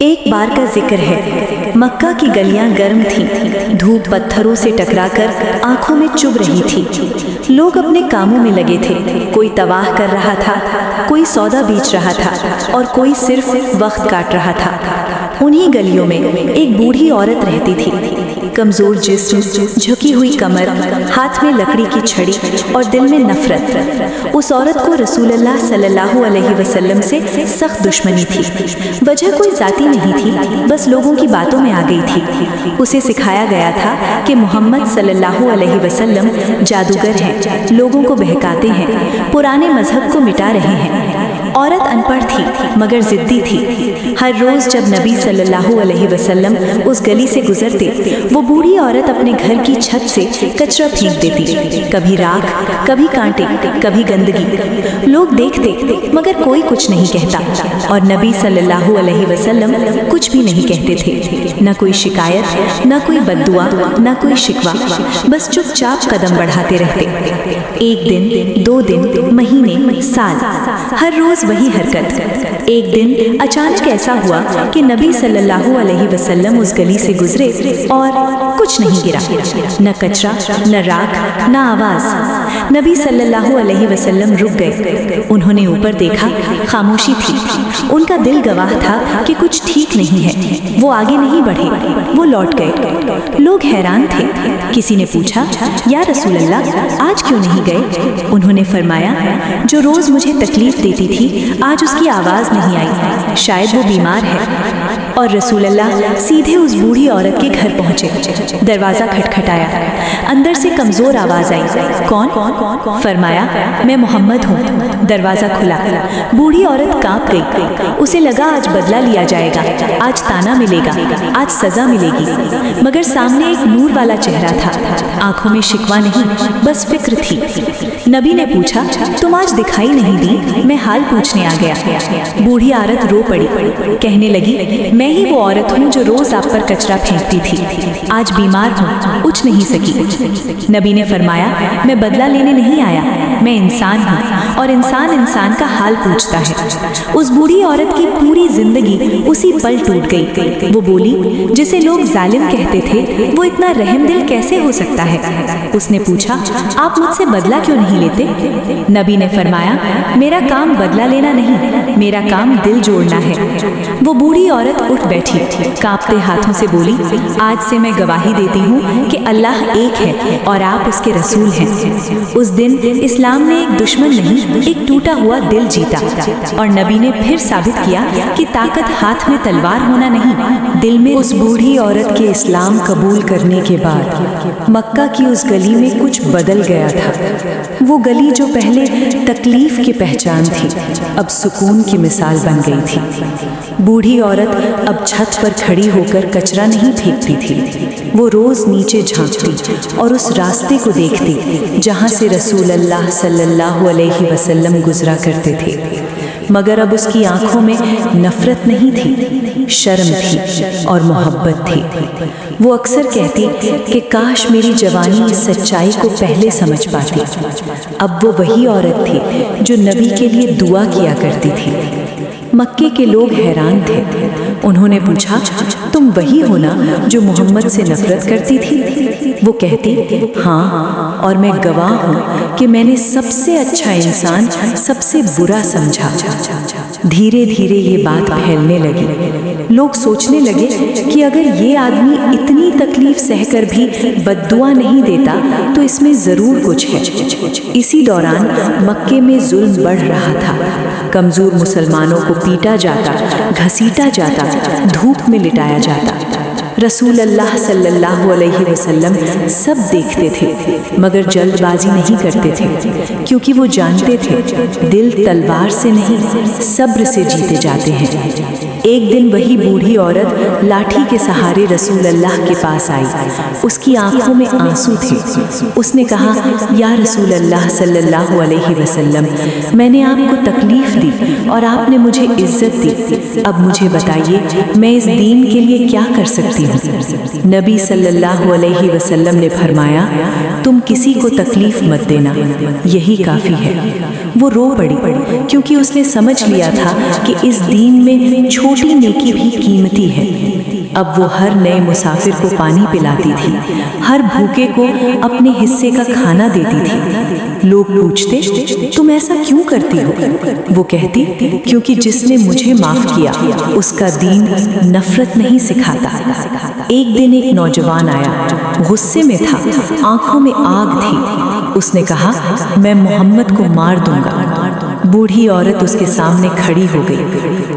ایک بار کا ذکر ہے، مکہ کی گلیاں گرم تھیں، دھوپ پتھروں سے ٹکرا کر آنکھوں میں چبھ رہی تھی۔ لوگ اپنے کاموں میں لگے تھے، کوئی طواف کر رہا تھا، کوئی سودا بیچ رہا تھا اور کوئی صرف وقت کاٹ رہا تھا۔ انہی گلیوں میں ایک بوڑھی عورت رہتی تھی، کمزور جسم، جھکی ہوئی کمر، ہاتھ میں لکڑی کی چھڑی اور دل میں نفرت۔ اس عورت کو رسول اللہ صلی اللہ علیہ وسلم سے سخت دشمنی تھی۔ وجہ کوئی ذاتی نہیں تھی، بس لوگوں کی باتوں میں آ گئی تھی۔ اسے سکھایا گیا تھا کہ محمد صلی اللہ علیہ وسلم جادوگر ہیں، لوگوں کو بہکاتے ہیں، پرانے مذہب کو مٹا رہے ہیں۔ عورت ان پڑھ تھی مگر ضدی تھی۔ ہر روز جب نبی صلی اللہ علیہ وسلم اس گلی سے گزرتے، وہ بوڑھی عورت اپنے گھر کی چھت سے کچرا پھینک دیتی، کبھی راکھ، کبھی کانٹے، کبھی گندگی۔ لوگ دیکھتے مگر کوئی کچھ نہیں کہتا، اور نبی صلی اللہ علیہ وسلم کچھ بھی نہیں کہتے تھے۔ نہ کوئی شکایت، نہ کوئی بد دعا، نہ کوئی شکوہ، بس چپ چاپ قدم بڑھاتے رہتے۔ ایک دن، 2 دن، مہینے، سال، ہر روز وہی حرکت۔ ایک دن اچانک ایسا ہوا کہ نبی صلی اللہ علیہ وسلم اس گلی سے گزرے اور کچھ نہیں گرا، نہ کچرا، نہ راکھ، نہ آواز۔ نبی صلی اللہ علیہ وسلم رک گئے۔ انہوں نے اوپر دیکھا، خاموشی تھی۔ ان کا دل گواہ تھا کہ کچھ ٹھیک نہیں ہے۔ وہ آگے نہیں بڑھے، وہ لوٹ گئے۔ لوگ حیران تھے۔ کسی نے پوچھا، یا رسول اللہ، آج کیوں نہیں گئے؟ انہوں نے فرمایا، جو روز مجھے تکلیف دیتی تھی، آج اس کی آواز نہیں آئی، شاید وہ بیمار ہے۔ اور رسول اللہ سیدھے اس بوڑھی عورت کے گھر پہنچے۔ دروازہ کھٹکھٹایا، اندر سے کمزور آواز آئی، کون؟ فرمایا، میں محمد ہوں۔ دروازہ کھلا، بوڑھی عورت کانپ گئی۔ اسے لگا آج بدلہ لیا جائے گا، آج تانا ملے گا، آج سزا ملے گی۔ مگر سامنے ایک نور والا چہرہ تھا، آنکھوں میں شکوہ نہیں، بس فکر تھی۔ نبی نے پوچھا، تم آج دکھائی نہیں دی؟ میں حال پوچھنے آ گیا۔ بوڑھی عورت رو پڑی، کہنے لگی، میں ہی وہ عورت ہوں جو روز آپ پر کچرا پھینکتی تھی، آج بیمار ہوں، اٹھ نہیں سکی۔ نبی نے فرمایا، میں بدلہ لینے نہیں آیا، میں انسان ہوں، اور انسان کا حال پوچھتا ہے۔ اس بوڑھی عورت کی پوری زندگی اسی پل ٹوٹ گئی۔ وہ بولی، جسے لوگ ظالم کہتے تھے، وہ اتنا رحم دل کیسے ہو سکتا ہے؟ اس نے پوچھا، آپ مجھ سے بدلہ کیوں نہیں لیتے؟ نبی نے فرمایا، میرا کام بدلہ لینا نہیں، میرا کام دل جوڑنا ہے۔ وہ بوڑھی عورت اٹھ بیٹھی، کانپتے ہاتھوں سے بولی، آج سے میں گواہی دیتی ہوں کہ اللہ ایک ہے اور آپ اس کے رسول ہیں۔ اس دن اسلام نے ایک دشمن نہیں، ایک ٹوٹا ہوا دل جیتا، اور نبی نے پھر ثابت کیا کہ طاقت ہاتھ میں تلوار ہونا نہیں، دل میں۔ اس بوڑھی عورت کے اسلام قبول کرنے کے بعد مکہ کی اس گلی میں کچھ بدل گیا تھا۔ وہ گلی جو پہلے تکلیف کی پہچان تھی، اب سکون کی مثال بن گئی تھی۔ بوڑھی عورت اب چھت پر کھڑی ہو کر کچرا نہیں پھینکتی تھی، وہ روز نیچے جھانکتی اور اس راستے کو دیکھتی جہاں سے رسول اللہ صلی اللہ علیہ وسلم گزرا کرتے تھے۔ مگر اب اس کی آنکھوں میں نفرت نہیں تھی، شرم تھی اور محبت تھی۔ وہ اکثر کہتی کہ کاش میری جوانی اس سچائی کو پہلے سمجھ پاتی۔ اب وہ وہی عورت تھی جو نبی کے لیے دعا کیا کرتی تھی۔ مکے کے لوگ حیران تھے۔ انہوں نے پوچھا، تم وہی ہو نا جو محمد سے نفرت کرتی تھی؟ وہ کہتی، ہاں، اور میں گواہ ہوں کہ میں نے سب سے اچھا انسان سب سے برا سمجھا۔ دھیرے دھیرے یہ بات پھیلنے لگی۔ لوگ سوچنے لگے کہ اگر یہ آدمی اتنی تکلیف سہ کر بھی بد دعا نہیں دیتا تو اس میں ضرور کچھ ہے۔ اسی دوران مکے میں ظلم بڑھ رہا تھا۔ کمزور مسلمانوں کو پیٹا جاتا، گھسیٹا جاتا، دھوپ میں لٹایا جاتا۔ رسول اللہ صلی اللہ علیہ وسلم سب دیکھتے تھے مگر جلد بازی نہیں کرتے تھے، کیونکہ وہ جانتے تھے دل تلوار سے نہیں، صبر سے جیتے جاتے ہیں۔ ایک دن وہی بوڑھی عورت لاٹھی کے سہارے رسول اللہ کے پاس آئی۔ اس کی آنکھوں میں آنسو تھے۔ اس نے کہا، یا رسول اللہ صلی اللہ علیہ وسلم، میں نے آپ کو تکلیف دی اور آپ نے مجھے عزت دی، اب مجھے بتائیے میں اس دین کے لیے کیا کر سکتی ہوں؟ نبی صلی اللہ علیہ وسلم نے فرمایا، تم کسی کو تکلیف مت دینا، یہی کافی ہے۔ وہ رو پڑی کیونکہ اس نے سمجھ لیا تھا کہ اس دین میں چھوٹی نیکی بھی قیمتی ہے۔ اب وہ ہر نئے مسافر کو پانی پلاتی تھی، ہر بھوکے کو اپنے حصے کا کھانا دیتی تھی۔ لوگ پوچھتے تم ایسا کیوں کرتی ہو؟ وہ کہتی کیونکہ جس نے مجھے معاف کیا اس کا دین نفرت نہیں سکھاتا۔ ایک دن ایک نوجوان آیا، غصے میں تھا، آنکھوں میں آگ تھی۔ اس نے کہا میں محمد کو مار دوں گا۔ بوڑھی عورت اس کے سامنے کھڑی ہو گئی،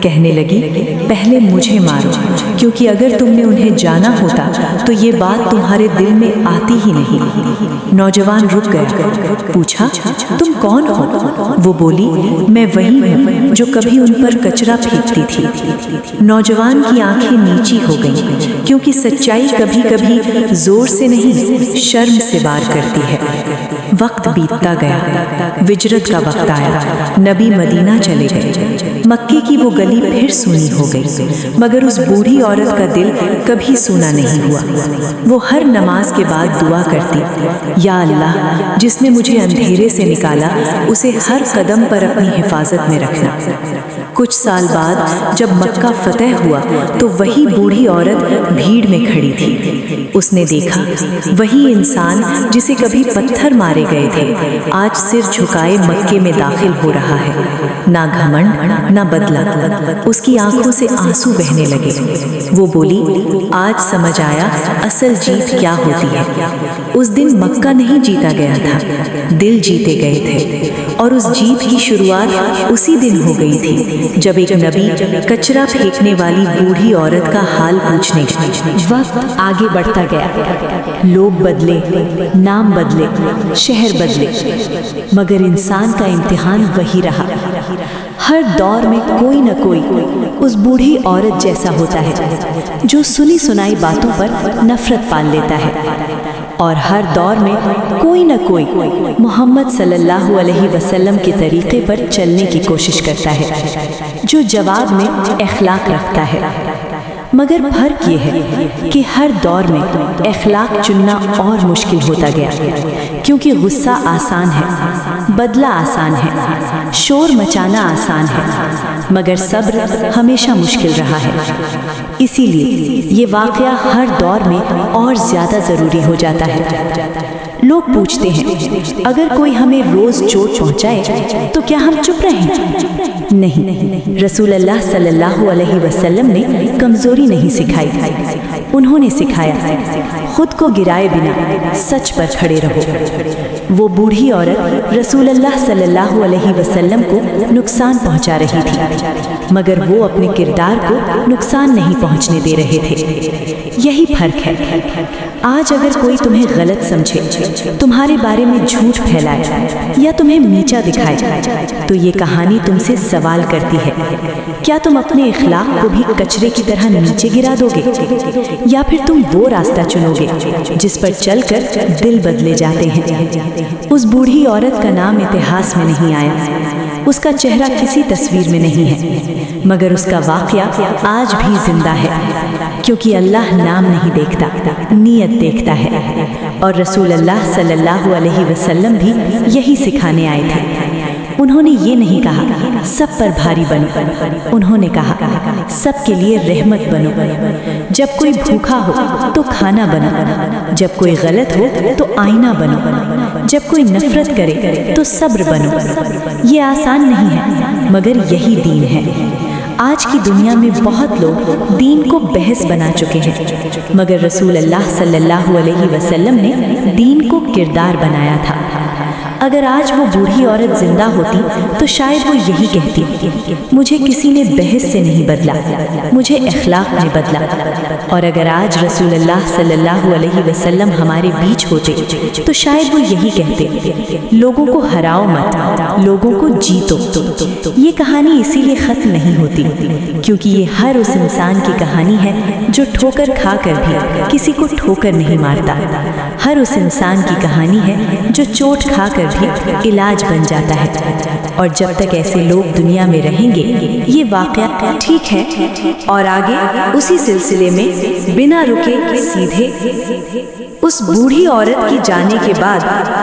کہنے لگی پہلے مجھے مارو، کیونکہ اگر تم نے انہیں جانا ہوتا تو یہ بات تمہارے دل میں آتی ہی نہیں۔ نوجوان رک گیا، پوچھا تم کون ہو؟ وہ بولی میں وہی ہوں جو کبھی ان پر کچرا پھینکتی تھی۔ نوجوان کی آنکھیں نیچی ہو گئیں، کیونکہ سچائی کبھی کبھی زور سے نہیں شرم سے بار کرتی ہے۔ وقت بیتتا گیا، ہجرت کا وقت آیا، نبی مدینہ چلے گئے۔ مکے کی وہ گلی پھر سونی ہو گئی، مگر اس بوڑھی عورت کا دل کبھی سونا نہیں ہوا۔ وہ ہر نماز کے بعد دعا کرتی، یا اللہ جس نے مجھے اندھیرے سے نکالا اسے ہر قدم پر اپنی حفاظت میں رکھنا۔ کچھ سال بعد جب مکہ فتح ہوا تو وہی بوڑھی عورت بھیڑ میں کھڑی تھی۔ اس نے دیکھا وہی انسان جسے کبھی پتھر مارے گئے تھے آج سر جھکائے مکے میں داخل ہو رہا ہے، نہ گھمنڈ نہ بدلہ۔ اس کی آنکھوں سے آنسو بہنے لگے۔ وہ بولی آج سمجھ آیا اصل جیت کیا ہوتی ہے۔ اس دن مکہ نہیں جیتا گیا تھا، دل جیتے گئے تھے، اور اس جیت کی شروعات اسی دن ہو گئی تھی جب ایک نبی کچرا پھینکنے والی بوڑھی عورت کا حال پوچھنے گیا۔ وقت آگے بڑھتا گیا، لوگ بدلے، نام بدلے، شہر بدلے، مگر انسان کا امتحان وہی رہا۔ ہر دور میں کوئی نہ کوئی اس بوڑھی عورت جیسا ہوتا ہے جو سنی سنائی باتوں پر نفرت پال لیتا ہے، اور ہر دور میں کوئی نہ کوئی محمد صلی اللہ علیہ وسلم کے طریقے پر چلنے کی کوشش کرتا ہے، جو جواب میں اخلاق رکھتا ہے۔ مگر فرق یہ ہے کہ ہر دور میں اخلاق چننا اور مشکل ہوتا گیا، کیونکہ غصہ آسان ہے، بدلہ آسان ہے، شور مچانا آسان ہے، مگر صبر ہمیشہ مشکل رہا ہے۔ اسی لیے یہ واقعہ ہر دور میں اور زیادہ ضروری ہو جاتا ہے۔ لوگ پوچھتے ہیں اگر کوئی ہمیں روز چوٹ پہنچائے تو کیا ہم چپ رہیں؟ نہیں، رسول اللہ صلی اللہ علیہ وسلم نے کمزوری نہیں سکھائی، انہوں نے سکھایا خود کو گرائے بنا سچ پر کھڑے رہو۔ وہ بوڑھی عورت رسول اللہ صلی اللہ علیہ وسلم کو نقصان پہنچا رہی تھی، مگر وہ اپنے کردار کو نقصان نہیں پہنچنے دے رہے تھے۔ یہی فرق ہے۔ آج اگر کوئی تمہیں غلط سمجھے، تمہارے بارے میں جھوٹ پھیلائے یا تمہیں نیچا دکھائے تو یہ کہانی تم سے سوال کرتی ہے، کیا تم اپنے اخلاق کو بھی کچرے کی طرح نیچے گرا دو گے، یا پھر تم وہ راستہ چنو گے جس پر چل کر دل بدلے جاتے ہیں؟ اس بوڑھی عورت کا نام اتہاس میں نہیں آیا، اس کا چہرہ کسی تصویر میں نہیں ہے، مگر اس کا واقعہ آج بھی زندہ ہے، کیونکہ اللہ نام نہیں دیکھتا، نیت دیکھتا ہے۔ اور رسول اللہ صلی اللہ علیہ وسلم بھی یہی سکھانے آئے تھے۔ انہوں نے یہ نہیں کہا سب پر بھاری بنو، انہوں نے کہا سب کے لیے رحمت بنو۔ جب کوئی بھوکا ہو تو کھانا بنو، جب کوئی غلط ہو تو آئینہ بنو، جب کوئی نفرت کرے تو صبر بنو۔ یہ آسان نہیں ہے، مگر یہی دین ہے۔ آج کی دنیا میں بہت لوگ دین کو بحث بنا چکے ہیں، مگر رسول اللہ صلی اللہ علیہ وسلم نے دین کو کردار بنایا تھا۔ اگر آج وہ بوڑھی عورت زندہ ہوتی تو شاید وہ یہی کہتی، مجھے کسی نے بحث سے نہیں بدلا، مجھے اخلاق نے بدلا۔ اور اگر آج رسول اللہ صلی اللہ علیہ وسلم ہمارے بیچ ہوتے تو شاید وہ یہی کہتے، لوگوں کو ہراؤ مت، لوگوں کو جیتو۔ یہ کہانی اسی لیے ختم نہیں ہوتی کیونکہ یہ ہر اس انسان کی کہانی ہے جو ٹھوکر کھا کر بھی کسی کو ٹھوکر نہیں مارتا، ہر اس انسان کی کہانی ہے جو چوٹ کھا کر بھی علاج بن جاتا ہے۔ اور جب تک ایسے لوگ دنیا میں رہیں گے یہ واقعہ ٹھیک ہے۔ اور آگے اسی سلسلے میں بنا رکے سیدھے اس بوڑھی عورت کی جانے کے بعد